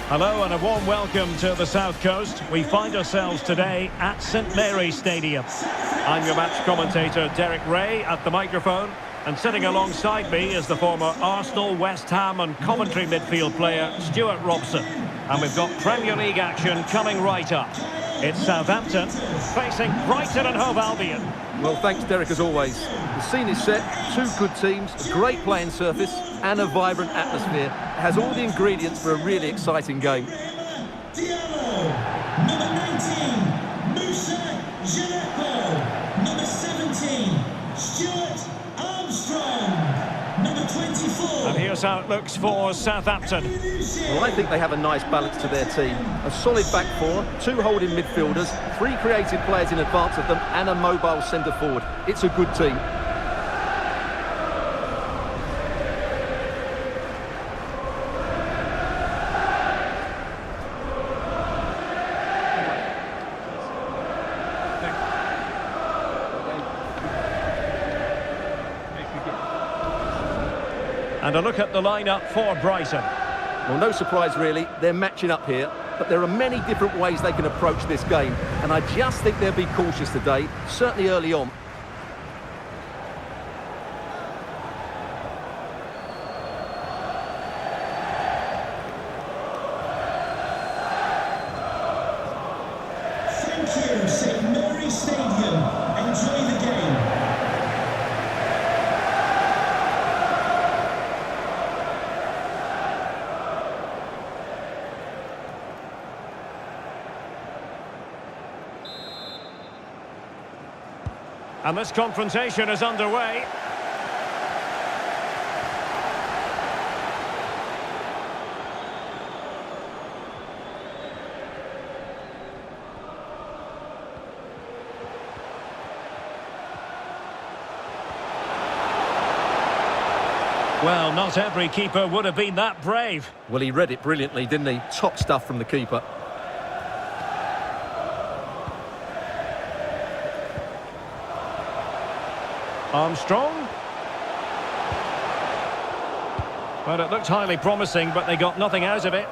Hello and a warm welcome to the South Coast. We find ourselves today at St Mary's Stadium. I'm your match commentator Derek Ray at the microphone, and sitting alongside me is the former Arsenal, West Ham and Coventry midfield player Stuart Robson. And we've got Premier League action coming right up. It's Southampton facing Brighton and Hove Albion. Well, thanks Derek, as always. The scene is set, two good teams, a great playing surface and a vibrant atmosphere. It has all the ingredients for a really exciting game. Number 19, Number 17, Stuart Armstrong. Number 24. And here's how it looks for Southampton. Well, I think they have a nice balance to their team. A solid back four, two holding midfielders, three creative players in advance of them and a mobile centre forward. It's a good team. And a look at the lineup for Brighton. Well, no surprise really, they're matching up here, but there are many different ways they can approach this game, and I just think they'll be cautious today, certainly early on. Thank you, St Mary's Stadium. Enjoy the game. And this confrontation is underway. Well, not every keeper would have been that brave. Well, he read it brilliantly, didn't he? Top stuff from the keeper. Armstrong. Well, it looked highly promising, but they got nothing out of it.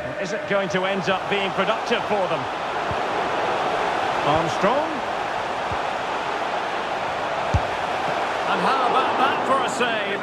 Well, is it going to end up being productive for them? Armstrong. And how about that for a save?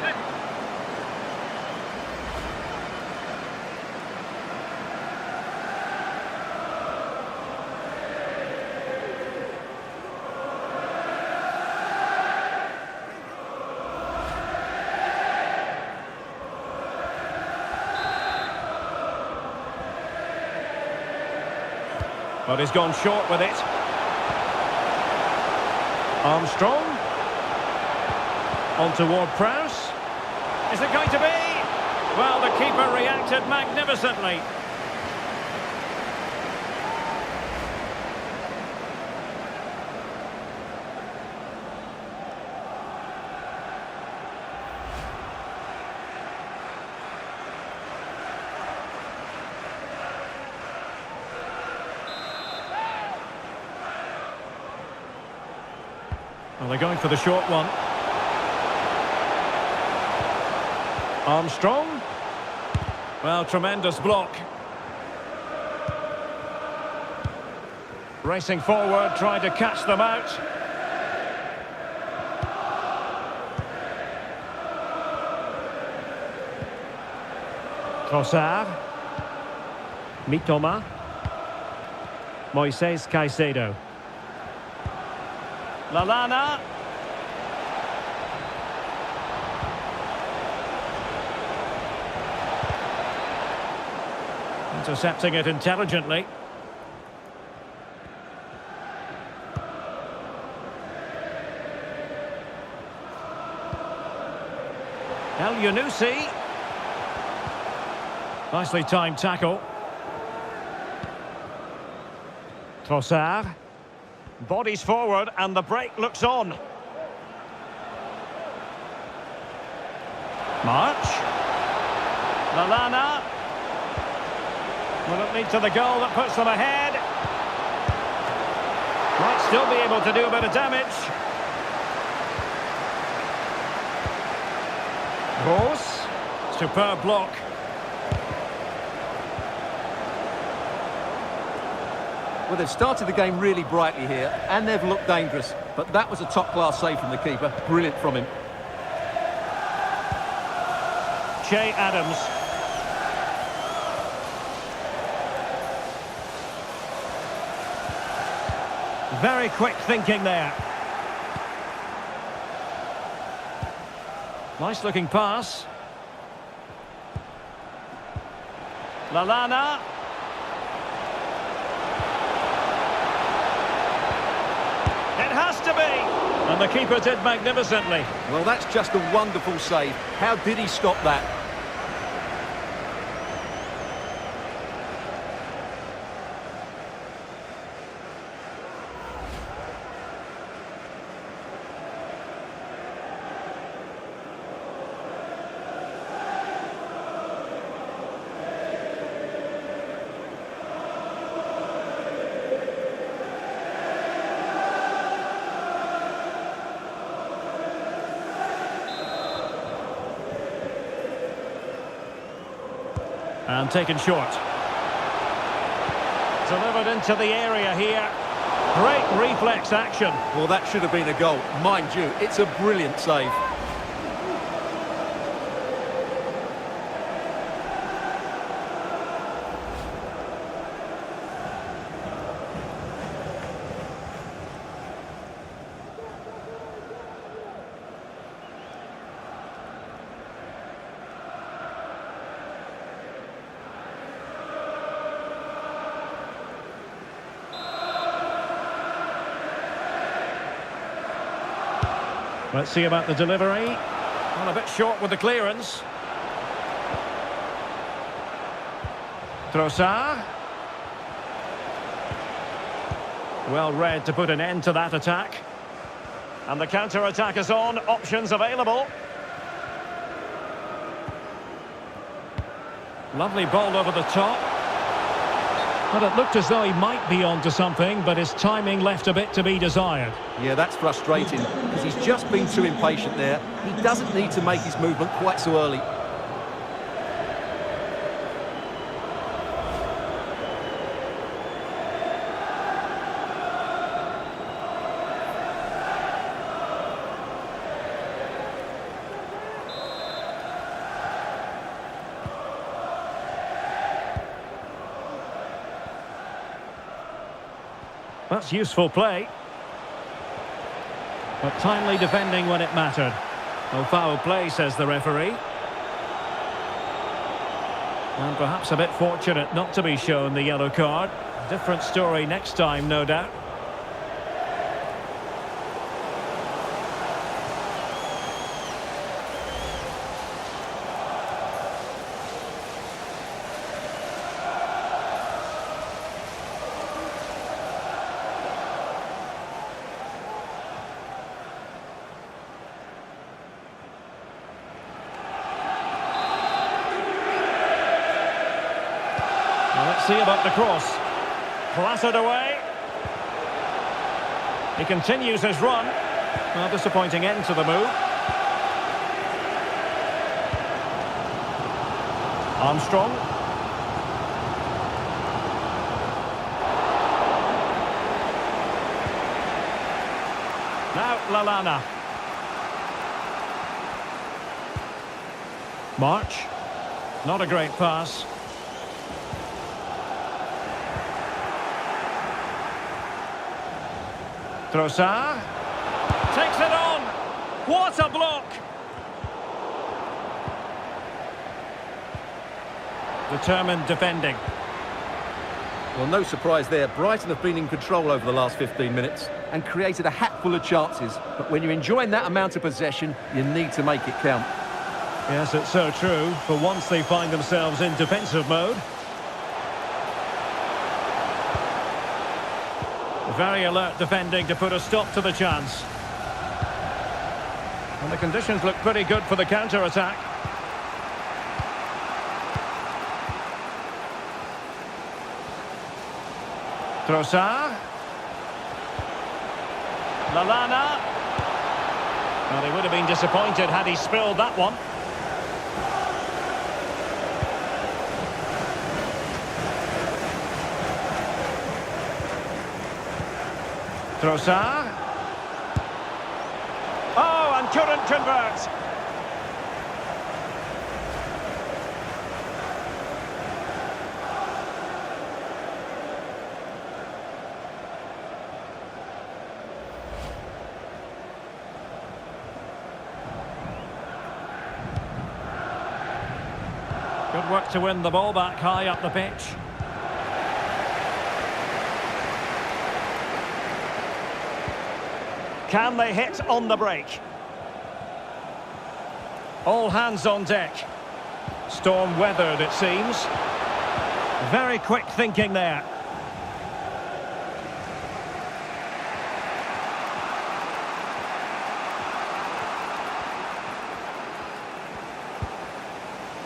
But he's gone short with it. Armstrong. On toward Prowse. Is it going to be? Well, the keeper reacted magnificently. Well, they're going for the short one. Armstrong. Well, tremendous block. Racing forward, trying to catch them out. Trossard. Mitoma. Moises Caicedo. Lallana. Intercepting it intelligently. El Yunusi. Nicely timed tackle. Trossard. Bodies forward and the break looks on. March. Lallana. Will it lead to the goal that puts them ahead? Might still be able to do a bit of damage. Gross. Superb block. Well, they've started the game really brightly here, and they've looked dangerous. But that was a top-class save from the keeper. Brilliant from him. Che Adams. Very quick thinking there. Nice looking pass. Lallana. It has to be. And the keeper did magnificently. Well, that's just a wonderful save. How did he stop that? And taken short. Delivered into the area here. Great reflex action. Well, that should have been a goal. Mind you, it's a brilliant save. Let's see about the delivery. Well, a bit short with the clearance. Trossard. Well read to put an end to that attack. And the counter-attack is on. Options available. Lovely ball over the top. But it looked as though he might be onto something, but his timing left a bit to be desired. Yeah, that's frustrating, because he's just been too impatient there. He doesn't need to make his movement quite so early. That's useful play. But timely defending when it mattered. No foul play, says the referee. And perhaps a bit fortunate not to be shown the yellow card. Different story next time, no doubt. Let's see about the cross. Clattered away. He continues his run. A disappointing end to the move. Armstrong. Now Lallana. March. Not a great pass. Trossard takes it on. What a block! Determined defending. Well, no surprise there. Brighton have been in control over the last 15 minutes and created a hatful of chances. But when you're enjoying that amount of possession, you need to make it count. Yes, it's so true. For once they find themselves in defensive mode. Very alert defending to put a stop to the chance. And the conditions look pretty good for the counter-attack. Trossard. Lallana. Well, he would have been disappointed had he spilled that one. Trossard. Oh, and couldn't convert. Good work to win the ball back high up the pitch. Can they hit on the break? All hands on deck. Storm weathered, it seems. Very quick thinking there.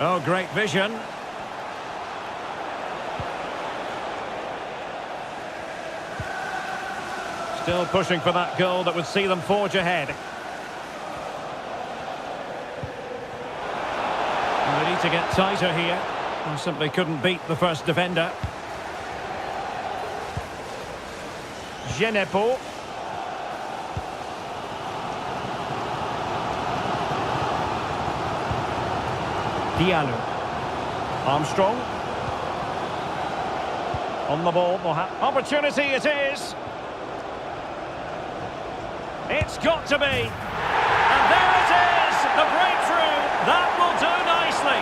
Oh, great vision. Still pushing for that goal that would see them forge ahead. And they need to get tighter here. And simply couldn't beat the first defender. Genepo. Diallo. Armstrong. On the ball. Opportunity it is. It's got to be. And there it is. The breakthrough. That will do nicely.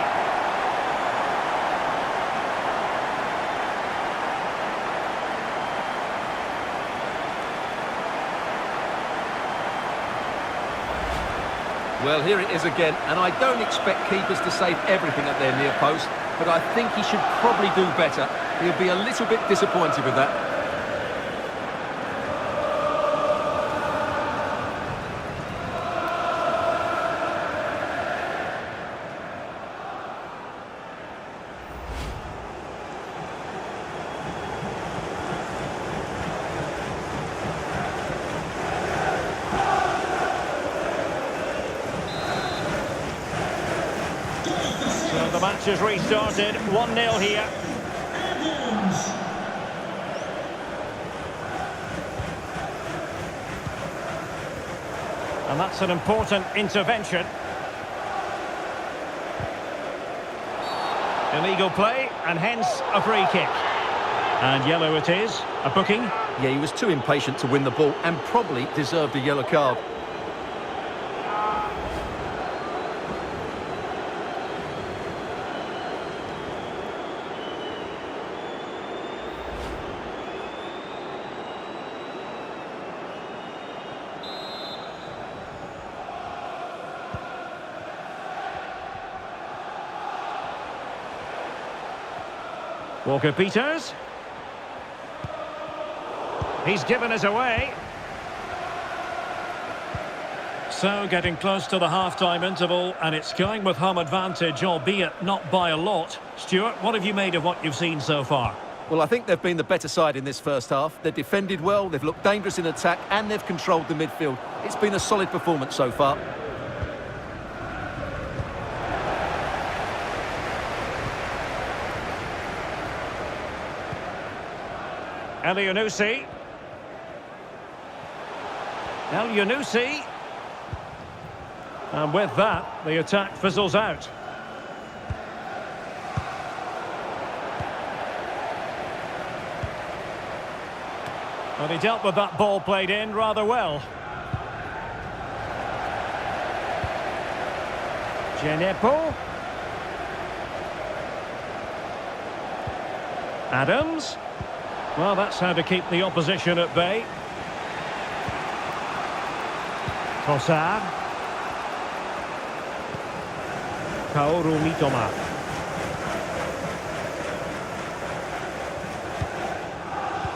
Well, here it is again, and I don't expect keepers to save everything at their near post, but I think he should probably do better. He'll be a little bit disappointed with that. So the match has restarted, 1-0 here. And that's an important intervention. Illegal play, and hence a free kick. And yellow it is, a booking. Yeah, he was too impatient to win the ball and probably deserved a yellow card. Walker-Peters. He's given us away. So getting close to the half-time interval, and it's going with home advantage, albeit not by a lot. Stuart, what have you made of what you've seen so far? Well, I think they've been the better side in this first half. They've defended well, they've looked dangerous in attack, and they've controlled the midfield. It's been a solid performance so far. El-Yunusi. El-Yunusi. And with that, the attack fizzles out. But he dealt with that ball played in rather well. Genepo. Adams. Well, that's how to keep the opposition at bay. Trossard. Kaoru Mitoma.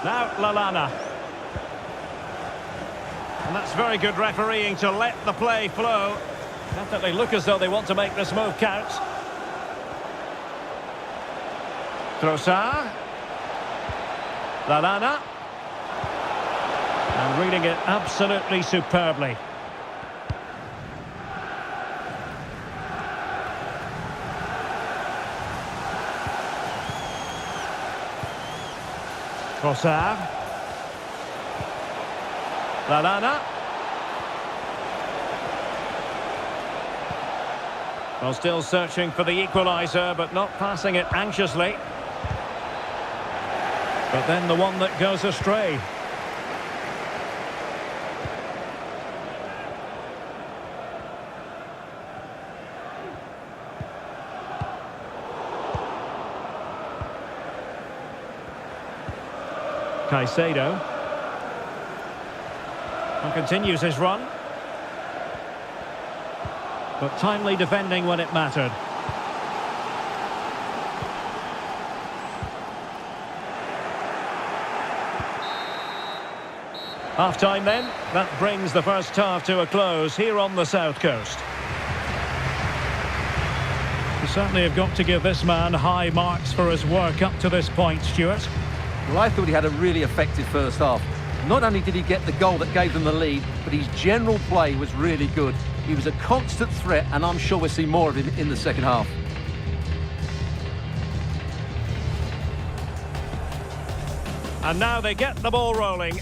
Now Lallana. And that's very good refereeing to let the play flow. Definitely look as though they want to make this move count. Trossard. Lallana. And reading it absolutely superbly. Trossard. Lallana. Well, still searching for the equaliser, but not passing it anxiously. But then the one that goes astray. Caicedo. And continues his run. But timely defending when it mattered. Half-time then. That brings the first half to a close here on the South Coast. You certainly have got to give this man high marks for his work up to this point, Stuart. Well, I thought he had a really effective first half. Not only did he get the goal that gave them the lead, but his general play was really good. He was a constant threat, and I'm sure we'll see more of him in the second half. And now they get the ball rolling.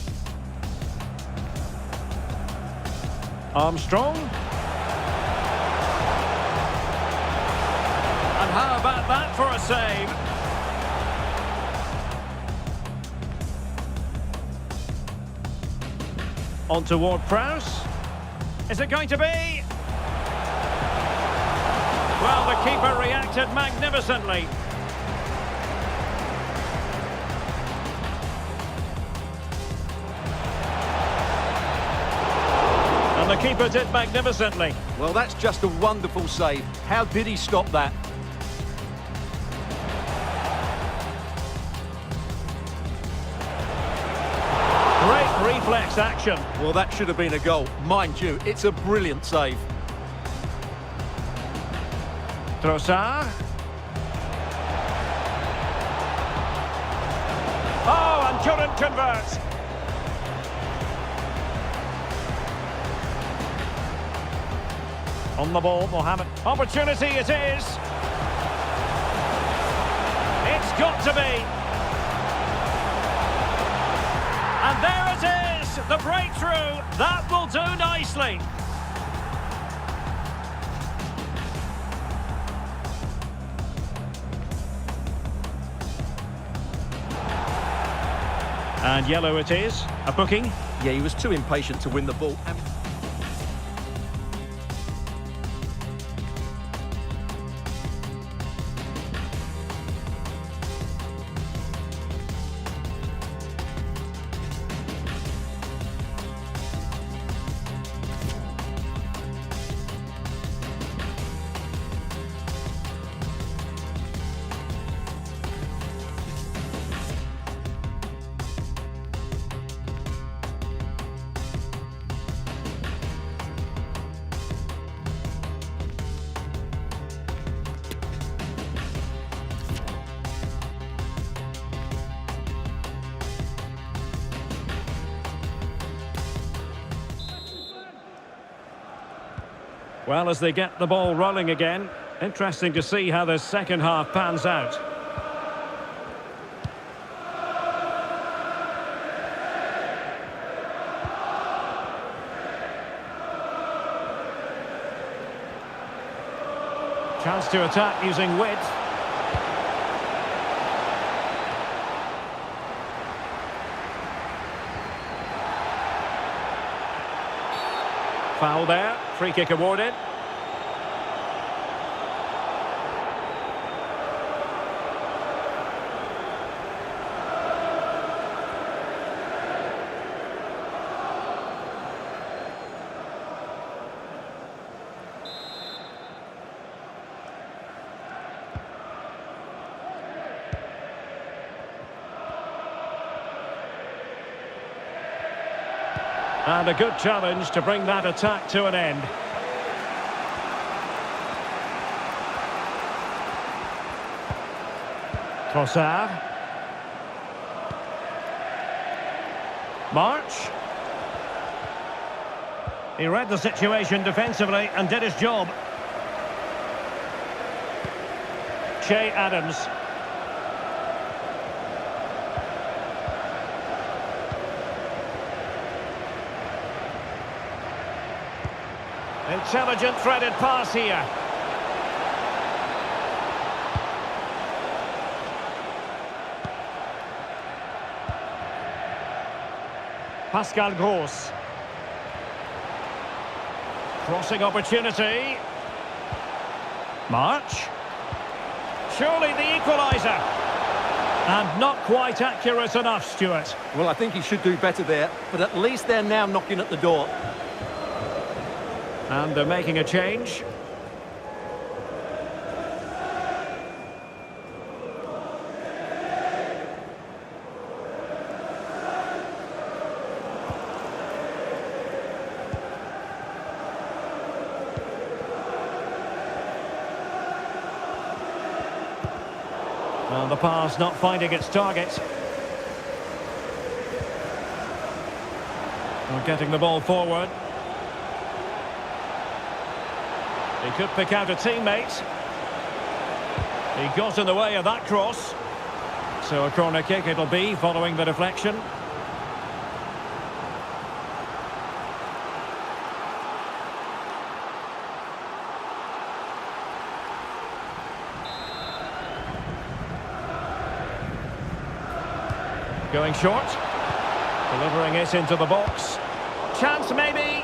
Armstrong. And how about that for a save? On toward Prowse. Is it going to be? Well, the keeper reacted magnificently. And the keeper did magnificently. Well, that's just a wonderful save. How did he stop that? Great reflex action. Well, that should have been a goal. Mind you, it's a brilliant save. Trossard. Oh, and couldn't convert. On the ball, Mohamed. Opportunity it is. It's got to be. And there it is, the breakthrough. That will do nicely. And yellow it is, a booking. Yeah, he was too impatient to win the ball. Well, as they get the ball rolling again, interesting to see how the second half pans out. Chance to attack using width. Foul there, free kick awarded. And a good challenge to bring that attack to an end. Trossard. March. He read the situation defensively and did his job. Che Adams. Intelligent threaded pass here. Pascal Gross. Crossing opportunity. March. Surely the equaliser. And not quite accurate enough, Stuart. Well, I think he should do better there, but at least they're now knocking at the door. And they're making a change. Well, the pass not finding its target. We're getting the ball forward. He could pick out a teammate. He got in the way of that cross. So a corner kick it'll be following the deflection. Going short. Delivering it into the box. Chance maybe.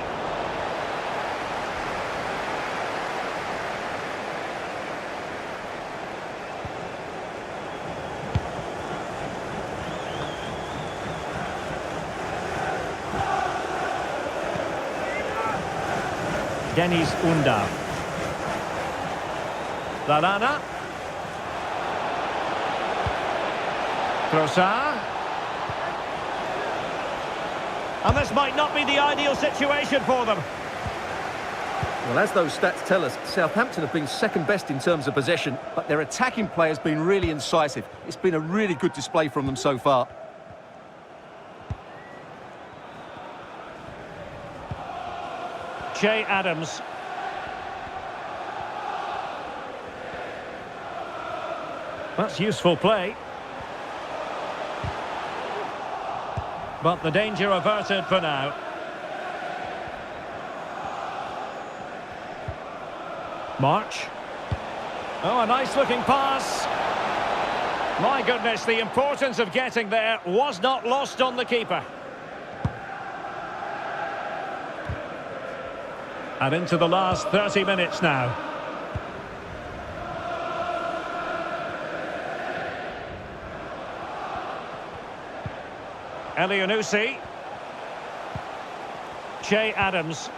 Dennis Unda. Lallana. Trossard. And this might not be the ideal situation for them. Well, as those stats tell us, Southampton have been second best in terms of possession, but their attacking play has been really incisive. It's been a really good display from them so far. Che Adams. That's useful play. But the danger averted for now. March. Oh, a nice looking pass. My goodness, the importance of getting there was not lost on the keeper. And into the last 30 minutes now. Elianusi. Che Adams.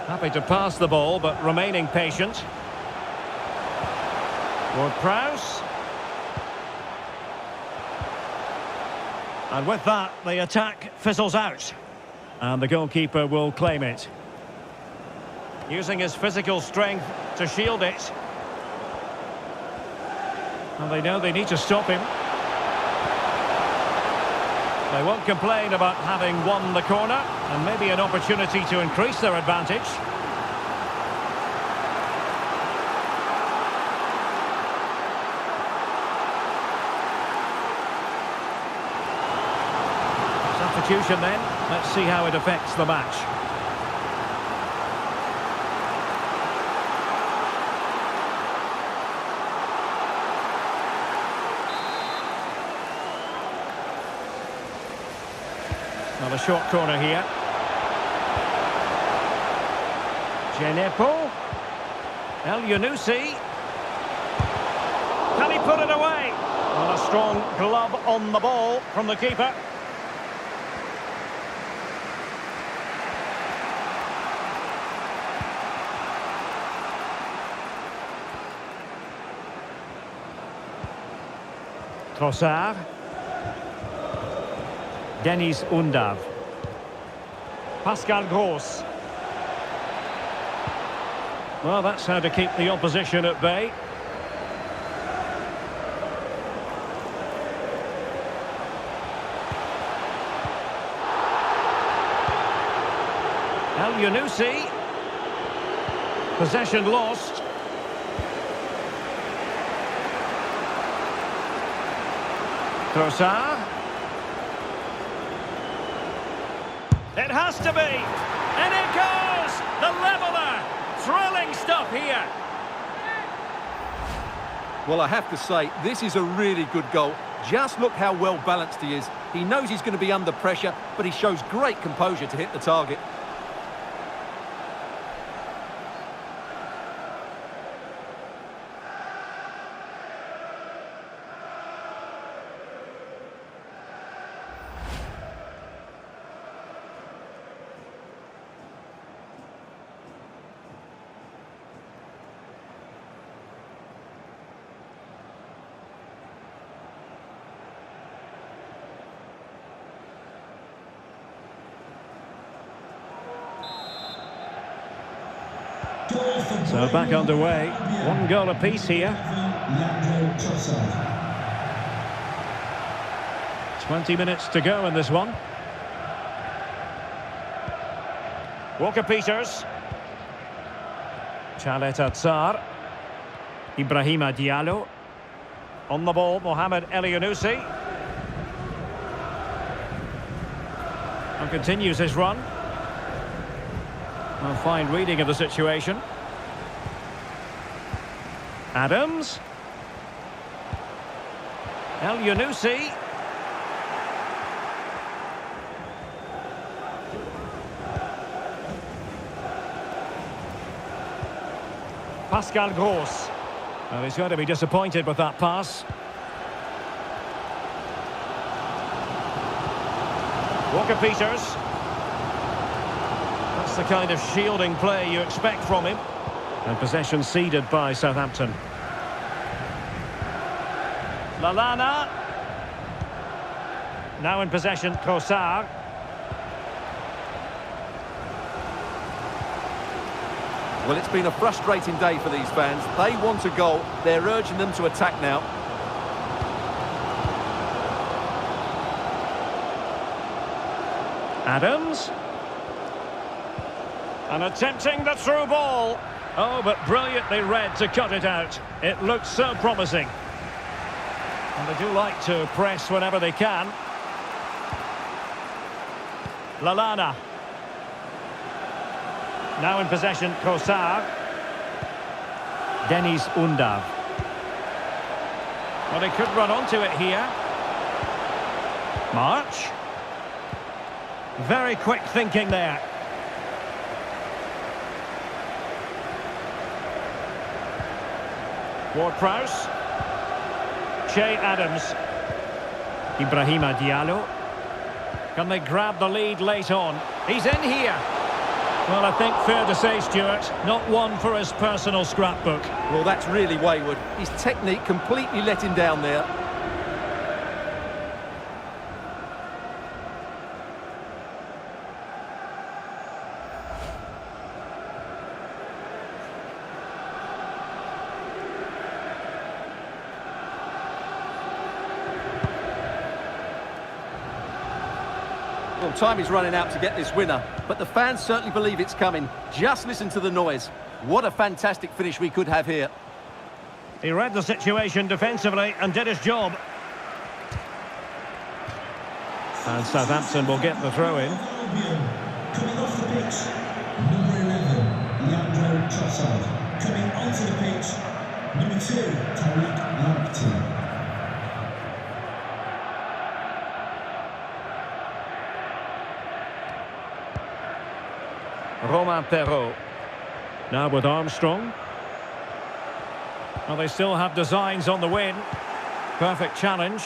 Happy to pass the ball, but remaining patient. Ward-Prowse. And with that, the attack fizzles out. And the goalkeeper will claim it. Using his physical strength to shield it. And they know they need to stop him. They won't complain about having won the corner, and maybe an opportunity to increase their advantage. Substitution then. Let's see how it affects the match. Another short corner here. Genepo. Elianusi. Can he put it away? And a strong glove on the ball from the keeper. Trossard. Dennis Undav. Pascal Gross. Well, that's how to keep the opposition at bay. El-Yunusi. Possession lost. Trossard. It has to be. And it goes! The leveller! Thrilling stuff here. Well, I have to say, this is a really good goal. Just look how well balanced he is. He knows he's going to be under pressure, but he shows great composure to hit the target. So back underway. 1 goal apiece here. 20 minutes to go in this one. Walker-Peters. Chaleta Tsar. Ibrahima Diallo. On the ball, Mohamed El-Yunusi. And continues his run. A fine reading of the situation. Adams. El-Yunusi. Pascal Gross. Well, he's going to be disappointed with that pass. Walker-Peters. That's the kind of shielding play you expect from him. And possession ceded by Southampton. Lallana. Now in possession, Trossard. Well, it's been a frustrating day for these fans. They want a goal. They're urging them to attack now. Adams. And attempting the through ball. Oh, but brilliantly read to cut it out. It looks so promising. And they do like to press whenever they can. Lallana. Now in possession, Trossard. Deniz Undav. Well, they could run onto it here. March. Very quick thinking there. Ward-Prowse. Che Adams. Ibrahima Diallo. Can they grab the lead late on? He's in here. Well, I think fair to say, Stuart, not one for his personal scrapbook. Well, that's really wayward. His technique completely let him down there. Well, time is running out to get this winner, but the fans certainly believe it's coming. Just listen to the noise. What a fantastic finish we could have here. He read the situation defensively and did his job. And Southampton will get the throw in. Albion, coming off the pitch, number 11, Leandro Trossard. Coming onto the pitch, number 2, Tariq Lamptey. Romain Perrault. Now with Armstrong. Well, they still have designs on the win. Perfect challenge.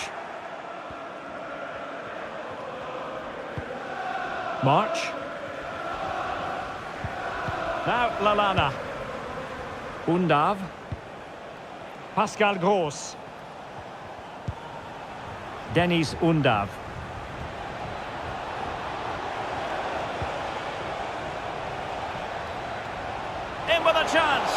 March. Now Lallana. Undav. Pascal Gross. Deniz Undav. in with a chance.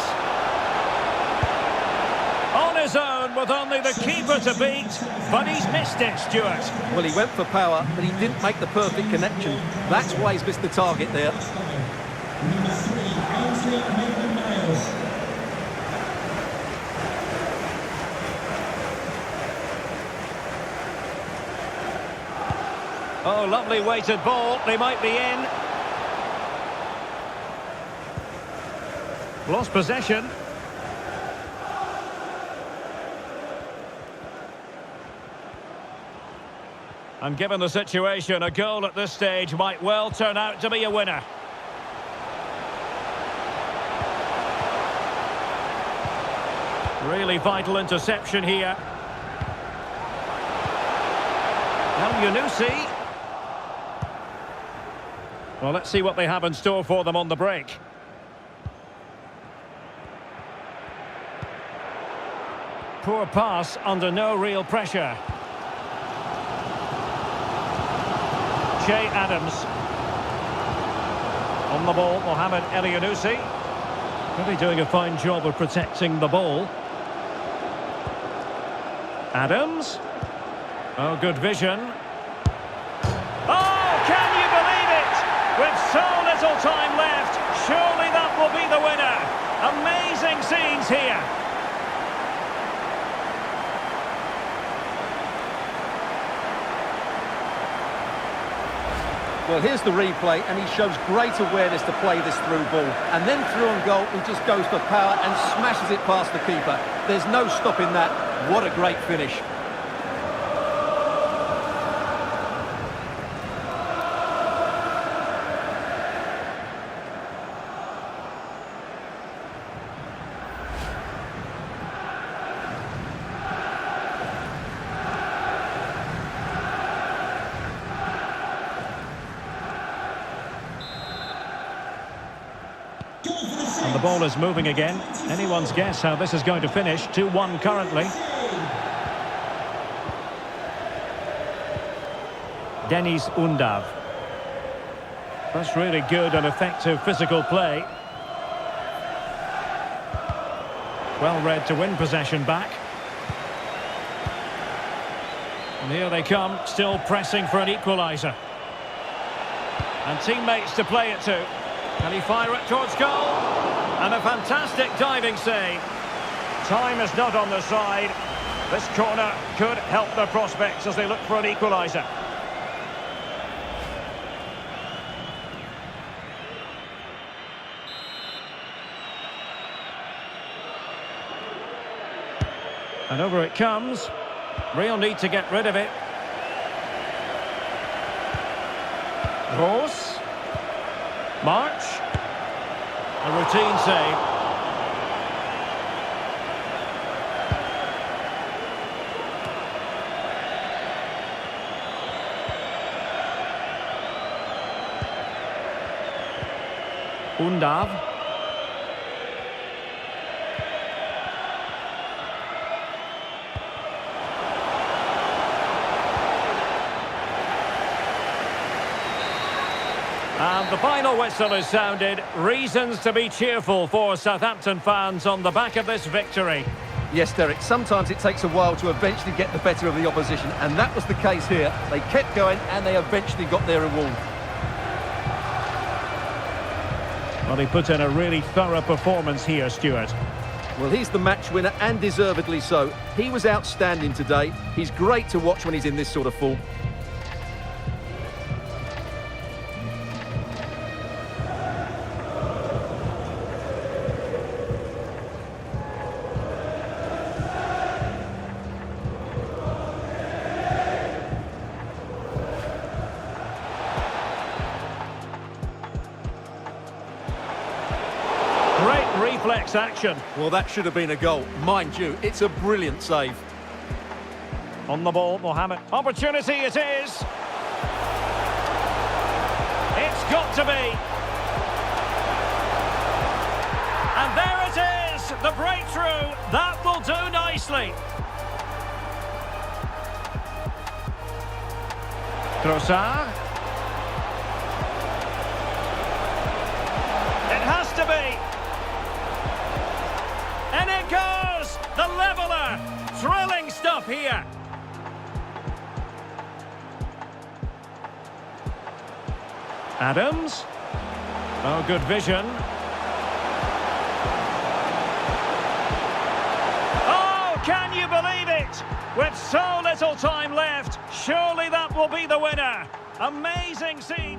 On his own with only the keeper to beat, but he's missed it, Stuart. Well, he went for power, but he didn't make the perfect connection. That's why he's missed the target there. Number 3, Ainsley Maitland-Niles. Oh, lovely weighted ball. They might be in. Lost possession. And given the situation, a goal at this stage might well turn out to be a winner. Really vital interception here. El-Yunusi. Well, let's see what they have in store for them on the break. Poor pass under no real pressure. Che Adams. On the ball, Mohamed El-Yunusi. Really doing a fine job of protecting the ball. Adams. Oh, good vision. Oh, can you believe it? With so little time left, surely that will be the winner. Amazing scenes here. Well, here's the replay, and he shows great awareness to play this through ball. And then through on goal, he just goes for power and smashes it past the keeper. There's no stopping that. What a great finish. And the ball is moving again. Anyone's guess how this is going to finish. 2-1 currently. Deniz Undav. That's really good and effective physical play. Well read to win possession back. And here they come, still pressing for an equaliser. And teammates to play it to. Can he fire it towards goal? And a fantastic diving save. Time is not on the side. This corner could help their prospects as they look for an equaliser. And over it comes. Real need to get rid of it. Rose. March. A routine save. Undav. And the final whistle is sounded. Reasons to be cheerful for Southampton fans on the back of this victory. Yes, Derek, sometimes it takes a while to eventually get the better of the opposition, and that was the case here. They kept going and they eventually got their reward. Well, he put in a really thorough performance here, Stuart. Well, he's the match winner, and deservedly so. He was outstanding today. He's great to watch when he's in this sort of form. Reflex action. Well, that should have been a goal. Mind you, it's a brilliant save. On the ball, Mohamed. Opportunity it is. It's got to be. And there it is, the breakthrough. That will do nicely. Trossard. It has to be. corner. Thrilling stuff here. Adams. Oh, good vision. Oh, can you believe it? With so little time left, surely that will be the winner. Amazing scene.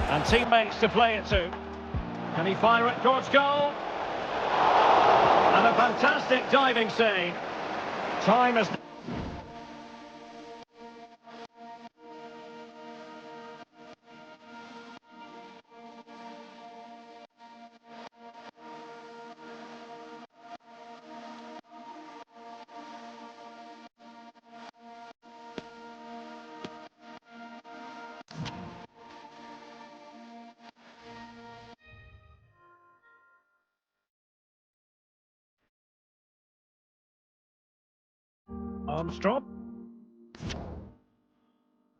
And teammates to play it to. Can he fire it towards goal? And a fantastic diving save. Time is... Armstrong.